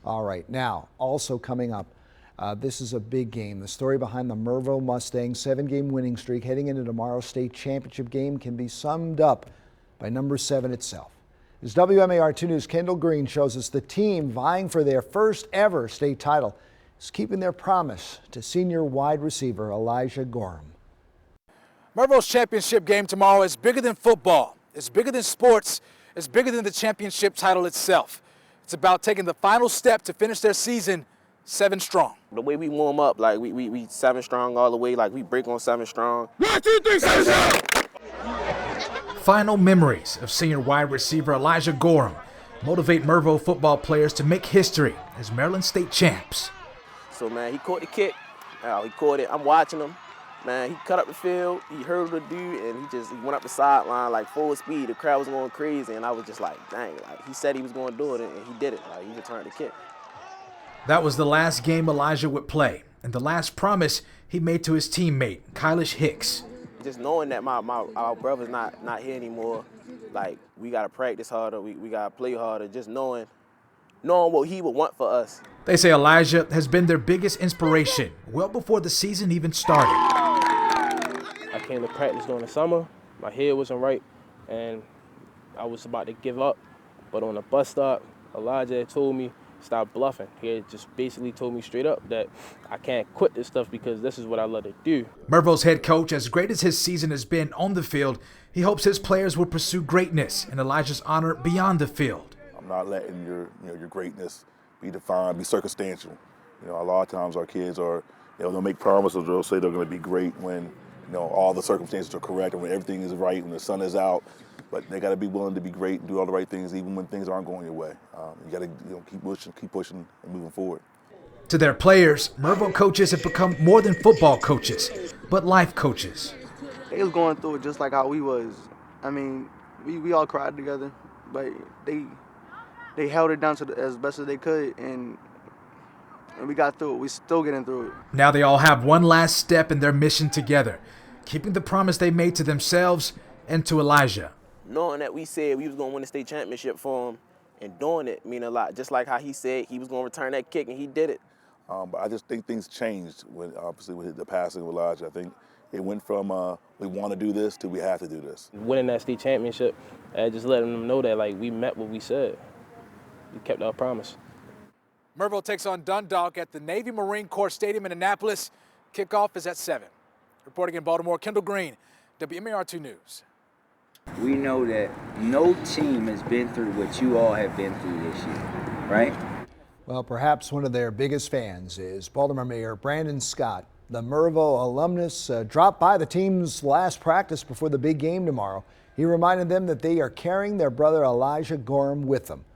All right, now also coming up, this is a big game. The story behind the Mervo Mustangs 7-game winning streak heading into tomorrow's state championship game can be summed up by number 7 itself. As WMAR 2 News' Kendall Green shows us, the team vying for their first ever state title is keeping their promise to senior wide receiver Elijah Gorham. Mervo's championship game tomorrow is bigger than football. It's bigger than sports. It's bigger than the championship title itself. It's about taking the final step to finish their season 7 strong. The way we warm up, like we 7 strong all the way, like we break on 7 strong. 1, 2, 3, 7 strong! Final memories of senior wide receiver Elijah Gorham motivate Mervo football players to make history as Maryland state champs. So, man, he caught the kick. He caught it. I'm watching him. Man, he cut up the field. He hurdled the dude, and he went up the sideline like full speed. The crowd was going crazy, and I was just like, dang. Like, he said he was going to do it, and he did it. Like, he returned the kick. That was the last game Elijah would play, and the last promise he made to his teammate, Kylish Hicks. Just knowing that our brother's not here anymore, like, we got to practice harder, we got to play harder, just knowing what he would want for us. They say Elijah has been their biggest inspiration well before the season even started. I came to practice during the summer, my head wasn't right, and I was about to give up. But on the bus stop, Elijah told me, stop bluffing. He had just basically told me straight up that I can't quit this stuff because this is what I love to do. Mervo's head coach, as great as his season has been on the field, he hopes his players will pursue greatness and Elijah's honor beyond the field. I'm not letting your greatness be defined, be circumstantial. A lot of times our kids are, they'll make promises, they'll say they're going to be great when, all the circumstances are correct and when everything is right, when the sun is out. But they got to be willing to be great and do all the right things even when things aren't going your way. You got to keep pushing and moving forward. To their players, Mervo coaches have become more than football coaches, but life coaches. They was going through it just like how we was. I mean, we all cried together, but they held it down to as best as they could, and we got through it. We still getting through it. Now they all have one last step in their mission together, keeping the promise they made to themselves and to Elijah. Knowing that we said we was going to win the state championship for him and doing it mean a lot. Just like how he said he was going to return that kick, and he did it. But I just think things changed obviously with the passing of Elijah. I think it went from we want to do this to we have to do this. Winning that state championship, just letting them know that like we met what we said. We kept our promise. Mervo takes on Dundalk at the Navy Marine Corps Stadium in Annapolis. Kickoff is at 7. Reporting in Baltimore, Kendall Green, WMAR 2 News. We know that no team has been through what you all have been through this year, right? Well, perhaps one of their biggest fans is Baltimore Mayor Brandon Scott. The Mervo alumnus dropped by the team's last practice before the big game tomorrow. He reminded them that they are carrying their brother Elijah Gorham with them.